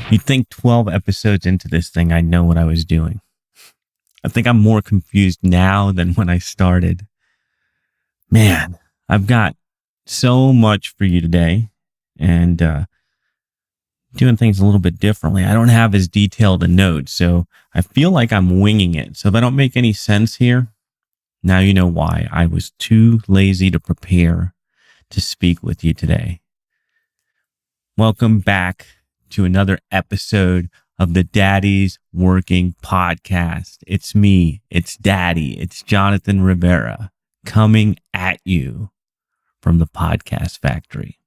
You'd think 12 episodes into this thing, I'd know what I was doing. I think I'm more confused now than when I started. Man, I've got so much for you today and doing things a little bit differently. I don't have as detailed a note, so I feel like I'm winging it. So if I don't make any sense here, now you know why. I was too lazy to prepare to speak with you today. Welcome back to another episode of the Daddy's Working Podcast. It's me, it's Daddy, it's Jonathan Rivera coming at you from the Podcast Factory.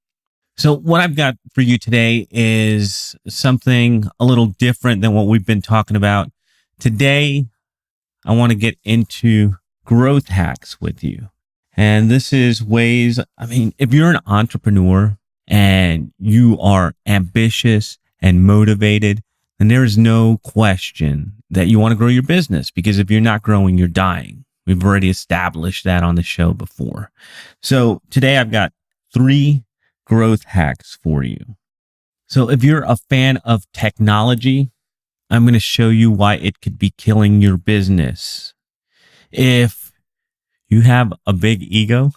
So what I've got for you today is something a little different than what we've been talking about. Today, I want to get into growth hacks with you. And this is ways, if you're an entrepreneur and you are ambitious and motivated, then there is no question that you want to grow your business, because if you're not growing, you're dying. We've already established that on the show before. So today I've got 3 growth hacks for you. So if you're a fan of technology, I'm going to show you why it could be killing your business. If you have a big ego,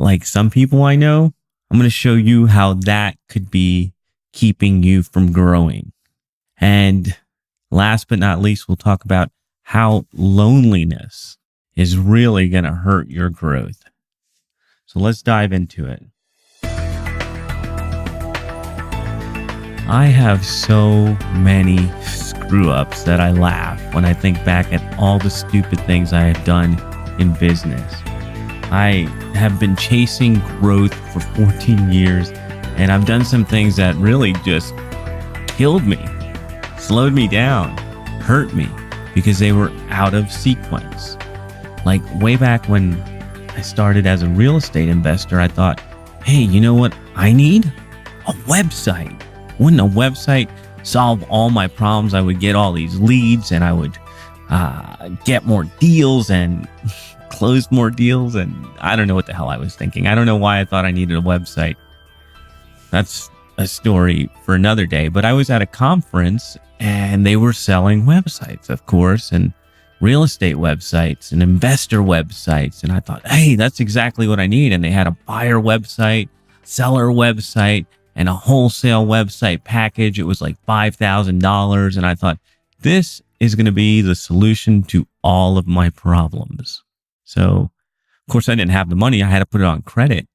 like some people I know, I'm going to show you how that could be keeping you from growing. And last but not least, we'll talk about how loneliness is really going to hurt your growth. So let's dive into it. I have so many screw ups that I laugh when I think back at all the stupid things I have done in business. I have been chasing growth for 14 years, and I've done some things that really just killed me, slowed me down, hurt me, because they were out of sequence. Like way back when I started as a real estate investor, I thought, hey, you know what I need? A website. Wouldn't a website solve all my problems? I would get all these leads and I would get more deals and close more deals. And I don't know what the hell I was thinking. I don't know why I thought I needed a website. That's a story for another day. But I was at a conference and they were selling websites, of course, and real estate websites and investor websites. And I thought, hey, that's exactly what I need. And they had a buyer website, seller website, and a wholesale website package. It was like $5,000. And I thought, this is going to be the solution to all of my problems. So, of course, I didn't have the money. I had to put it on credit.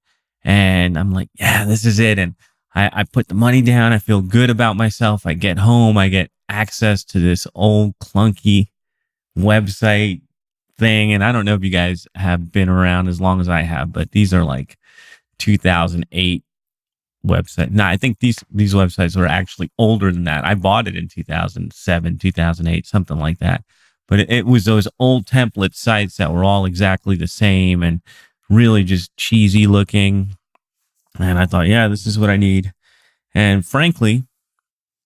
And I'm like, yeah, this is it. And I put the money down. I feel good about myself. I get home. I get access to this old clunky website thing. And I don't know if you guys have been around as long as I have, but these are like 2008 website. No, I think these websites were actually older than that. I bought it in 2007, 2008, something like that. But it was those old template sites that were all exactly the same and really just cheesy looking. And I thought, yeah, this is what I need. And frankly,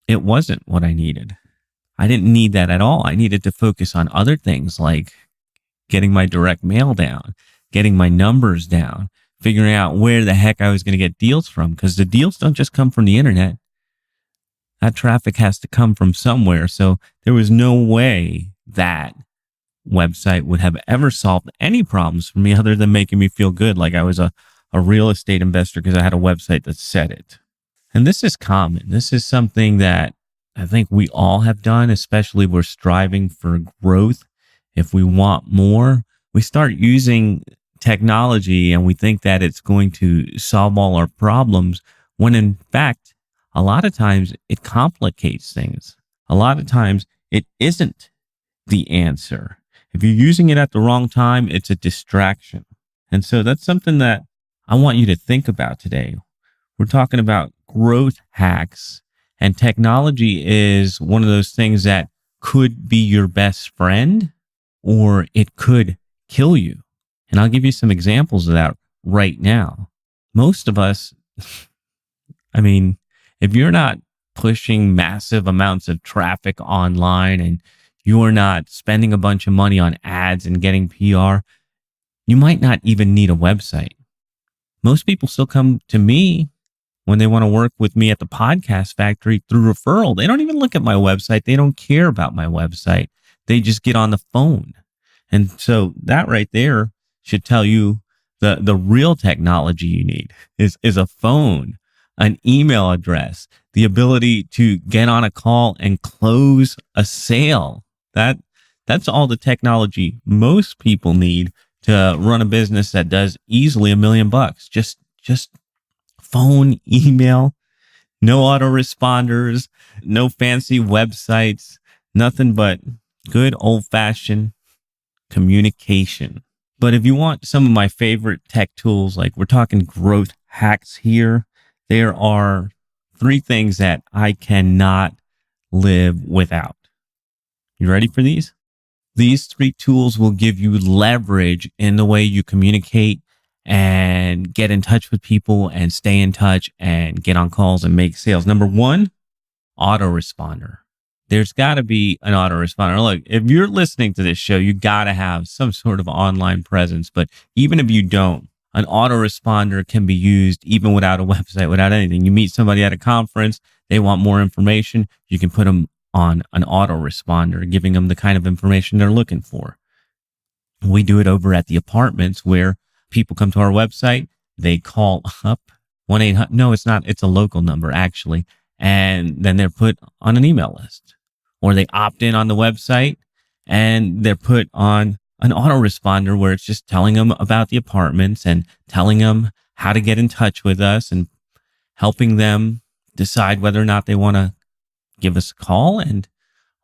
it wasn't what I needed. I didn't need that at all. I needed to focus on other things like getting my direct mail down, getting my numbers down, figuring out where the heck I was going to get deals from, because the deals don't just come from the internet. That traffic has to come from somewhere. So there was no way that website would have ever solved any problems for me other than making me feel good, like I was a real estate investor because I had a website that said it. And this is common. This is something that I think we all have done, especially if we're striving for growth. If we want more, we start using technology and we think that it's going to solve all our problems, when in fact, a lot of times it complicates things. A lot of times it isn't the answer. If you're using it at the wrong time, it's a distraction. And so that's something that I want you to think about today. We're talking about growth hacks, and technology is one of those things that could be your best friend or it could kill you. And I'll give you some examples of that right now. Most of us, if you're not pushing massive amounts of traffic online and you're not spending a bunch of money on ads and getting PR, you might not even need a website. Most people still come to me when they want to work with me at the Podcast Factory through referral, they don't even look at my website. They don't care about my website. They just get on the phone. And so that right there should tell you the real technology you need is a phone, an email address, the ability to get on a call and close a sale. That's all the technology most people need to run a business that does easily $1 million. Just phone, email, no autoresponders, no fancy websites, nothing but good old-fashioned communication. But if you want some of my favorite tech tools, like we're talking growth hacks here, there are 3 things that I cannot live without. You ready for these? These 3 tools will give you leverage in the way you communicate and get in touch with people and stay in touch and get on calls and make sales. Number 1, autoresponder. There's got to be an autoresponder. Look, if you're listening to this show, you got to have some sort of online presence. But even if you don't, an autoresponder can be used even without a website, without anything. You meet somebody at a conference, they want more information, you can put them on an autoresponder, giving them the kind of information they're looking for. We do it over at the apartments where people come to our website, they call up 1-800, no, it's not, it's a local number actually, and then they're put on an email list. Or they opt in on the website and they're put on an autoresponder where it's just telling them about the apartments and telling them how to get in touch with us and helping them decide whether or not they want to give us a call and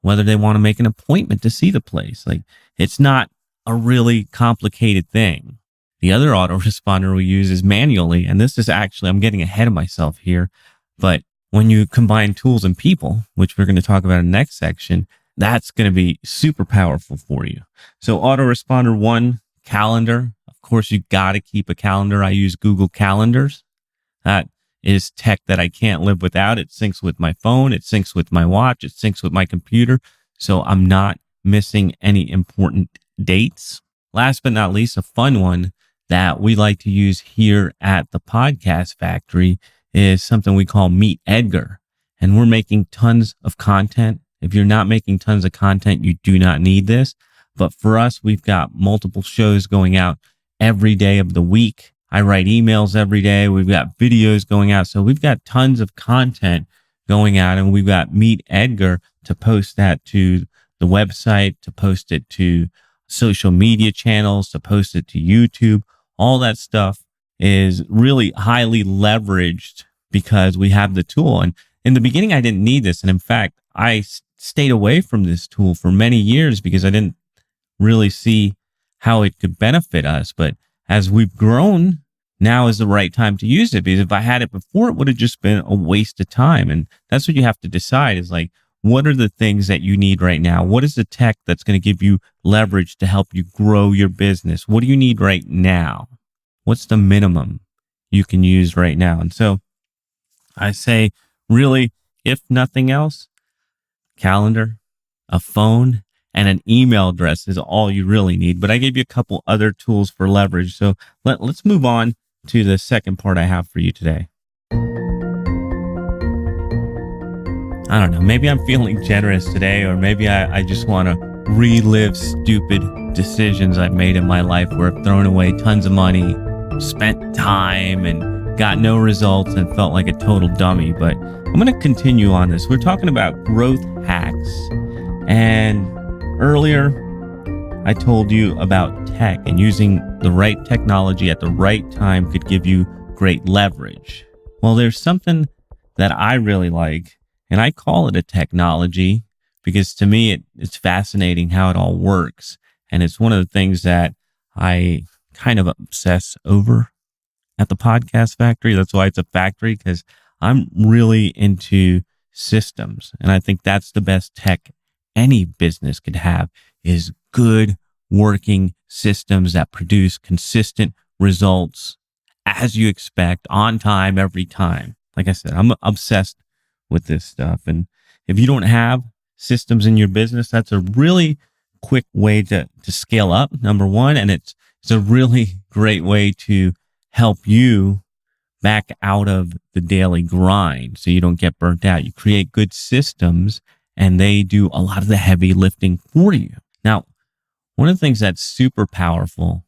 whether they want to make an appointment to see the place. Like, it's not a really complicated thing. The other autoresponder we use is manually, and this is actually, I'm getting ahead of myself here, but when you combine tools and people, which we're going to talk about in the next section, that's going to be super powerful for you. So autoresponder 1, calendar. Of course, you got to keep a calendar. I use Google Calendars. That is tech that I can't live without. It syncs with my phone. It syncs with my watch. It syncs with my computer. So I'm not missing any important dates. Last but not least, a fun one that we like to use here at the Podcast Factory is something we call Meet Edgar. And we're making tons of content. If you're not making tons of content, you do not need this. But for us, we've got multiple shows going out every day of the week. I write emails every day. We've got videos going out. So we've got tons of content going out, and we've got Meet Edgar to post that to the website, to post it to social media channels, to post it to YouTube. All that stuff is really highly leveraged because we have the tool. And in the beginning, I didn't need this. And in fact, I stayed away from this tool for many years because I didn't really see how it could benefit us. But as we've grown, now is the right time to use it, because if I had it before, it would have just been a waste of time. And that's what you have to decide is like, what are the things that you need right now? What is the tech that's going to give you leverage to help you grow your business? What do you need right now? What's the minimum you can use right now? And so I say, really, if nothing else, calendar, a phone, and an email address is all you really need. But I gave you a couple other tools for leverage. So let's move on to the second part I have for you today. I don't know, maybe I'm feeling generous today, or maybe I just want to relive stupid decisions I've made in my life where I've thrown away tons of money, spent time, and got no results and felt like a total dummy. But I'm going to continue on this. We're talking about growth hacks. And earlier, I told you about tech, and using the right technology at the right time could give you great leverage. Well, there's something that I really like, and I call it a technology because to me, it's fascinating how it all works. And it's one of the things that I kind of obsess over at the Podcast Factory. That's why it's a factory, because I'm really into systems. And I think that's the best tech any business could have, is good working systems that produce consistent results as you expect, on time, every time. Like I said, I'm obsessed with this stuff. And if you don't have systems in your business, that's a really quick way to scale up, number one. And it's a really great way to help you back out of the daily grind so you don't get burnt out. You create good systems and they do a lot of the heavy lifting for you. Now, one of the things that's super powerful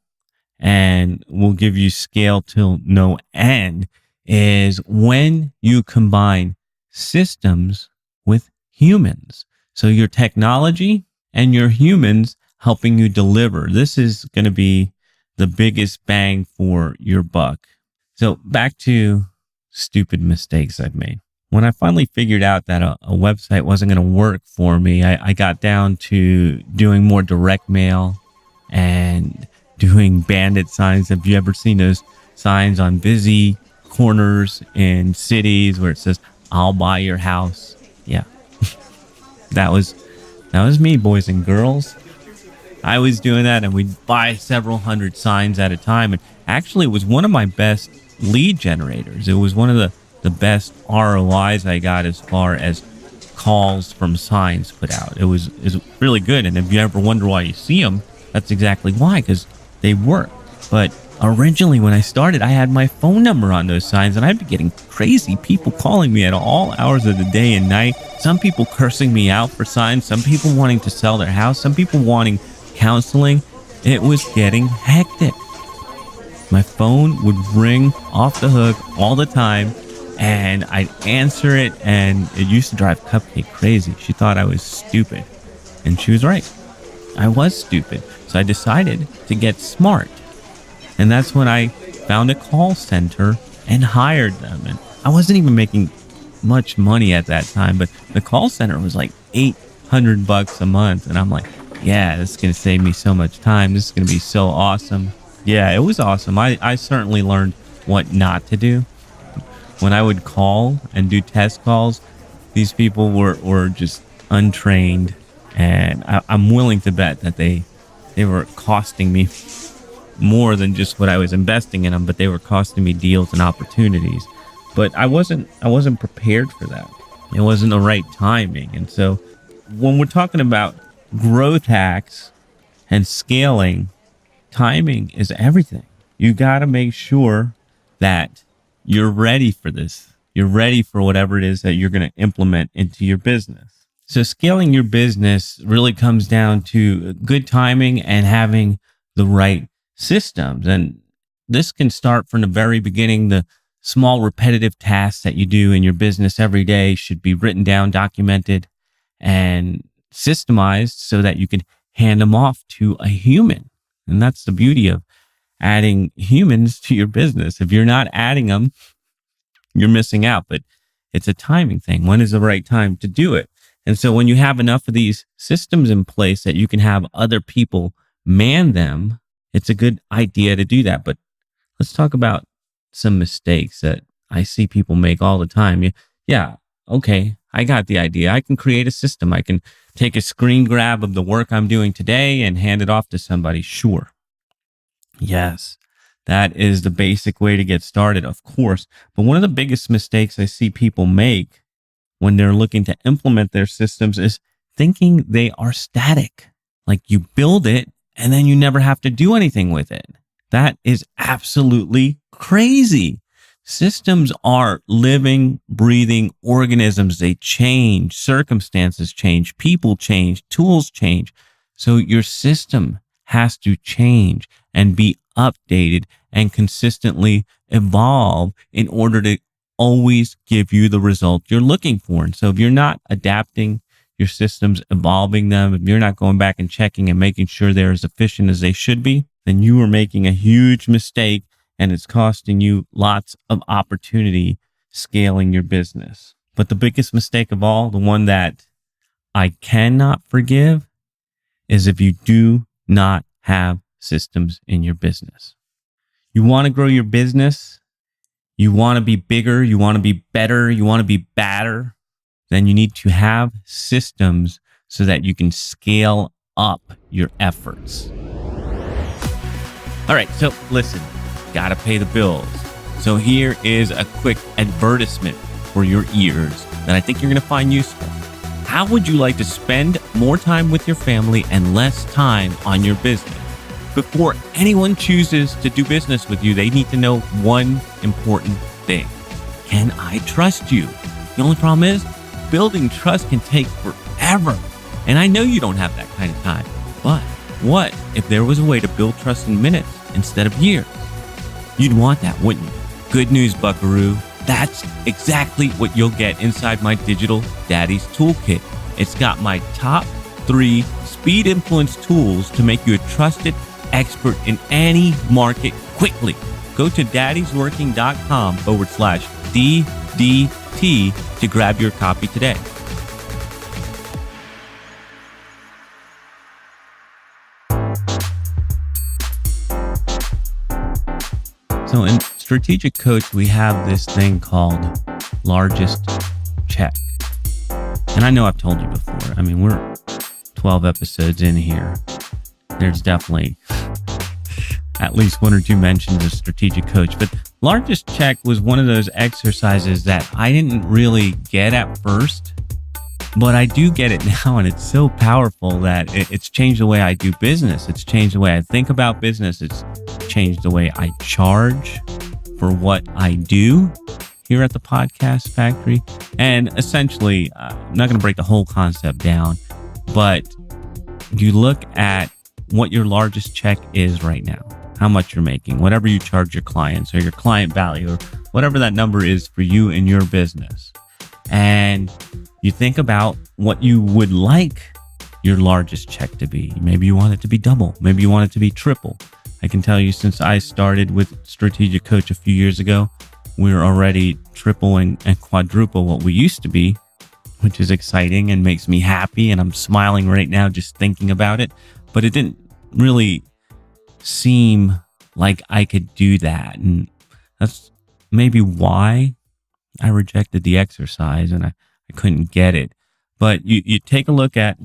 and will give you scale till no end is when you combine systems with humans. So your technology and your humans helping you deliver. This is going to be the biggest bang for your buck. So back to stupid mistakes I've made. When I finally figured out that a website wasn't going to work for me, I got down to doing more direct mail and doing bandit signs. Have you ever seen those signs on busy corners in cities where it says, "I'll buy your house"? Yeah, that was me, boys and girls. I was doing that, and we'd buy several hundred signs at a time. And actually, it was one of my best lead generators. It was one of the best ROIs I got as far as calls from signs put out. It was really good. And if you ever wonder why you see them, that's exactly why, because they work. But originally when I started, I had my phone number on those signs, and I'd be getting crazy people calling me at all hours of the day and night. Some people cursing me out for signs, some people wanting to sell their house, some people wanting counseling. It was getting hectic. My phone would ring off the hook all the time, and I'd answer it, and it used to drive Cupcake crazy. She thought I was stupid, and she was right. I was stupid. So I decided to get smart. And that's when I found a call center and hired them. And I wasn't even making much money at that time, but the call center was like $800 a month. And I'm like, yeah, this is going to save me so much time. This is going to be so awesome. Yeah, it was awesome. I certainly learned what not to do. When I would call and do test calls, these people were just untrained. And I'm willing to bet that they were costing me more than just what I was investing in them, but they were costing me deals and opportunities. But I wasn't prepared for that. It wasn't the right timing. And so when we're talking about growth hacks and scaling, timing is everything. You got to make sure that you're ready for this. You're ready for whatever it is that you're going to implement into your business. So scaling your business really comes down to good timing and having the right systems. And this can start from the very beginning. The small repetitive tasks that you do in your business every day should be written down, documented, and systemized so that you can hand them off to a human. And that's the beauty of adding humans to your business. If you're not adding them, you're missing out. But it's a timing thing. When is the right time to do it? And so when you have enough of these systems in place that you can have other people man them, it's a good idea to do that. But let's talk about some mistakes that I see people make all the time. Yeah, okay, I got the idea. I can create a system. I can take a screen grab of the work I'm doing today and hand it off to somebody. Sure. Yes, that is the basic way to get started, of course. But one of the biggest mistakes I see people make when they're looking to implement their systems is thinking they are static. Like you build it and then you never have to do anything with it. That is absolutely crazy. Systems are living, breathing organisms. They change, circumstances change, people change, tools change. So your system has to change and be updated and consistently evolve in order to always give you the result you're looking for. And so if you're not adapting your systems, evolving them, if you're not going back and checking and making sure they're as efficient as they should be, then you are making a huge mistake and it's costing you lots of opportunity scaling your business. But the biggest mistake of all, the one that I cannot forgive, is if you do not have systems in your business. You want to grow your business, you want to be bigger, you want to be better, you want to be badder, then you need to have systems so that you can scale up your efforts. All right, so listen, gotta pay the bills. So here is a quick advertisement for your ears that I think you're gonna find useful. How would you like to spend more time with your family and less time on your business? Before anyone chooses to do business with you, they need to know one important thing. Can I trust you? The only problem is building trust can take forever. And I know you don't have that kind of time. But what if there was a way to build trust in minutes instead of years? You'd want that, wouldn't you? Good news, buckaroo. That's exactly what you'll get inside my Digital Daddies Toolkit. It's got my top 3 speed influence tools to make you a trusted expert in any market quickly. Go to daddiesworking.com/DDT to grab your copy today. So in Strategic Coach, we have this thing called largest check. And I know I've told you before. I mean, we're 12 episodes in here. There's definitely at least 1 or 2 mentions of Strategic Coach. But largest check was one of those exercises that I didn't really get at first. But I do get it now, and it's so powerful that it's changed the way I do business. It's changed the way I think about business. It's changed the way I charge for what I do here at the Podcast Factory. And essentially, I'm not going to break the whole concept down, but you look at what your largest check is right now, how much you're making, whatever you charge your clients or your client value or whatever that number is for you in your business. And you think about what you would like your largest check to be. Maybe you want it to be double. Maybe you want it to be triple. I can tell you, since I started with Strategic Coach a few years ago, we're already triple and quadruple what we used to be, which is exciting and makes me happy. And I'm smiling right now just thinking about it. But it didn't really seem like I could do that. And that's maybe why I rejected the exercise and I couldn't get it. But you take a look at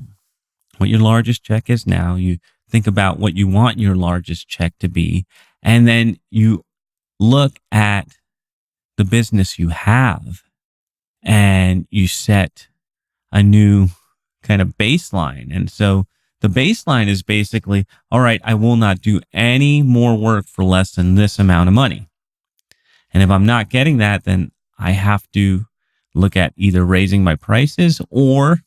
what your largest check is now. You think about what you want your largest check to be. And then you look at the business you have and you set a new kind of baseline. And so the baseline is basically, all right, I will not do any more work for less than this amount of money. And if I'm not getting that, then I have to look at either raising my prices or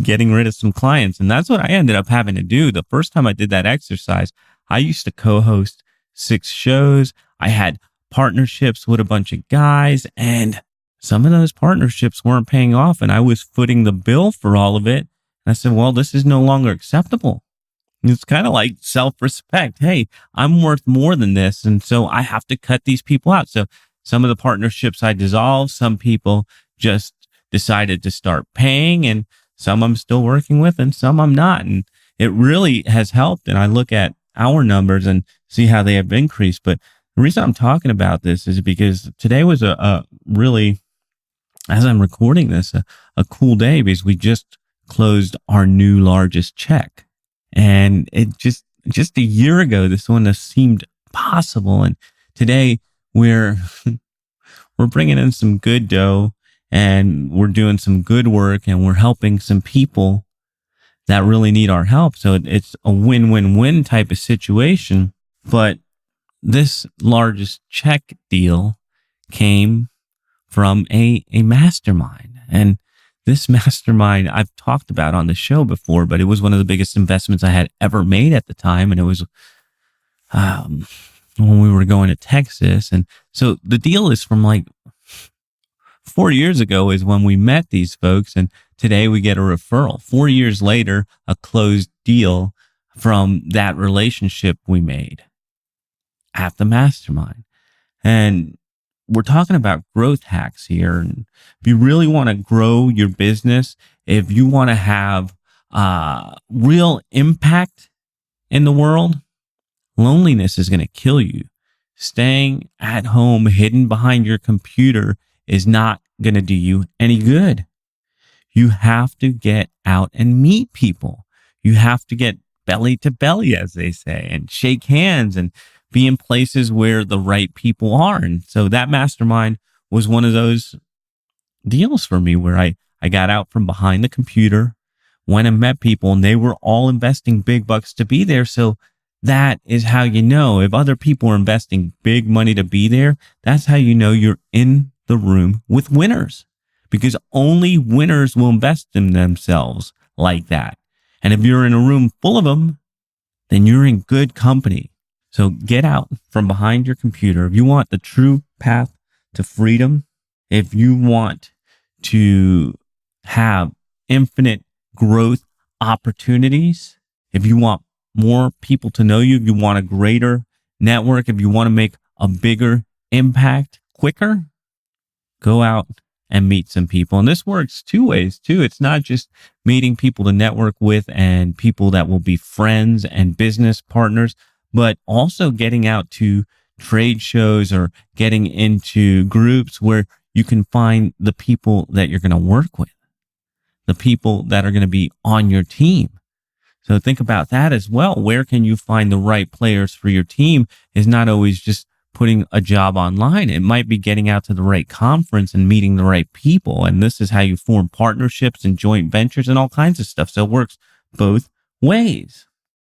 getting rid of some clients. And that's what I ended up having to do. The first time I did that exercise, I used to co-host 6 shows. I had partnerships with a bunch of guys, and some of those partnerships weren't paying off, and I was footing the bill for all of it. And I said, well, this is no longer acceptable. It's kind of like self-respect. Hey, I'm worth more than this. And so I have to cut these people out. So some of the partnerships I dissolved, some people just decided to start paying, and some I'm still working with and some I'm not. And it really has helped. And I look at our numbers and see how they have increased. But the reason I'm talking about this is because today was a really, as I'm recording this, a cool day, because we just closed our new largest check. And it just a year ago, this one has seemed possible. And today we're bringing in some good dough, and we're doing some good work, and we're helping some people that really need our help. So it's a win-win-win type of situation. But this largest check deal came from a mastermind. And this mastermind I've talked about on the show before, but it was one of the biggest investments I had ever made at the time. And it was when we were going to Texas. And so the deal is from like 4 years ago is when we met these folks. And today we get a referral. 4 years later, a closed deal from that relationship we made at the mastermind. And we're talking about growth hacks here. And if you really want to grow your business, if you want to have real impact in the world, loneliness is going to kill you. Staying at home, hidden behind your computer, is not going to do you any good. You have to get out and meet people. You have to get belly to belly, as they say, and shake hands and be in places where the right people are. And so that mastermind was one of those deals for me where I got out from behind the computer, went and met people, and they were all investing big bucks to be there. So that is how you know if other people are investing big money to be there. That's how you know you're in the room with winners, because only winners will invest in themselves like that. And if you're in a room full of them, then you're in good company. So get out from behind your computer. If you want the true path to freedom, if you want to have infinite growth opportunities, if you want more people to know you, if you want a greater network, if you want to make a bigger impact quicker, go out and meet some people. And this works two ways too. It's not just meeting people to network with and people that will be friends and business partners, but also getting out to trade shows or getting into groups where you can find the people that you're going to work with, the people that are going to be on your team. So think about that as well. Where can you find the right players for your team is not always just putting a job online. It might be getting out to the right conference and meeting the right people. And this is how you form partnerships and joint ventures and all kinds of stuff. So it works both ways.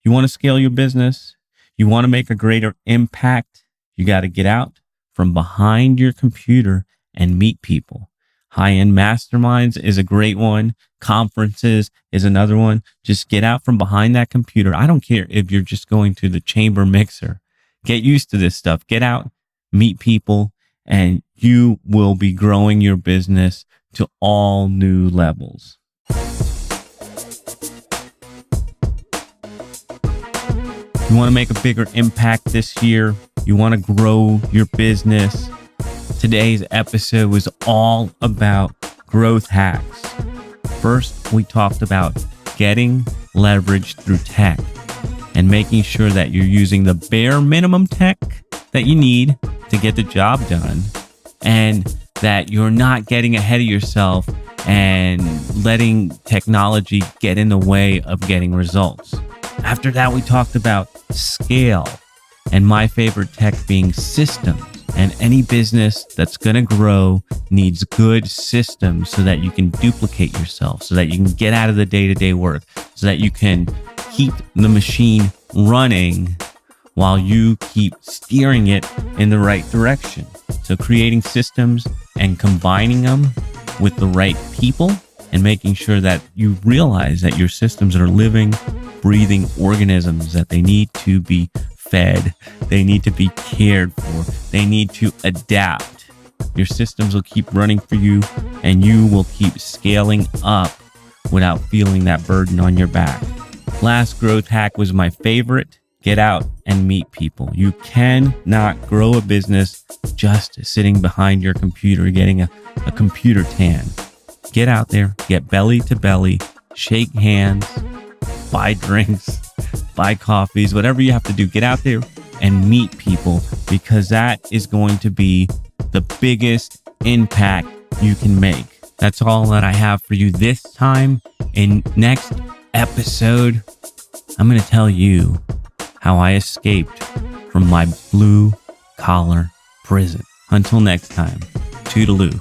You want to scale your business. You want to make a greater impact. You got to get out from behind your computer and meet people. High-end masterminds is a great one. Conferences is another one. Just get out from behind that computer. I don't care if you're just going to the chamber mixer. Get used to this stuff. Get out, meet people, and you will be growing your business to all new levels. You want to make a bigger impact this year. You want to grow your business. Today's episode was all about growth hacks. First, we talked about getting leverage through tech and making sure that you're using the bare minimum tech that you need to get the job done, and that you're not getting ahead of yourself and letting technology get in the way of getting results. After that, we talked about scale, and my favorite tech being systems. And any business that's going to grow needs good systems so that you can duplicate yourself, so that you can get out of the day-to-day work, so that you can keep the machine running while you keep steering it in the right direction. So creating systems and combining them with the right people and making sure that you realize that your systems are living, breathing organisms, that they need to be fed, they need to be cared for, they need to adapt. Your systems will keep running for you, and you will keep scaling up without feeling that burden on your back. Last growth hack was my favorite. Get out and meet people. You cannot grow a business just sitting behind your computer getting a computer tan. Get out there, get belly to belly, shake hands, buy drinks, buy coffees, whatever you have to do. Get out there and meet people, because that is going to be the biggest impact you can make. That's all that I have for you this time. In next episode, I'm going to tell you how I escaped from my blue collar prison. Until next time, toodaloo.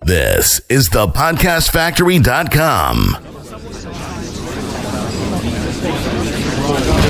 This is the podcastfactory.com.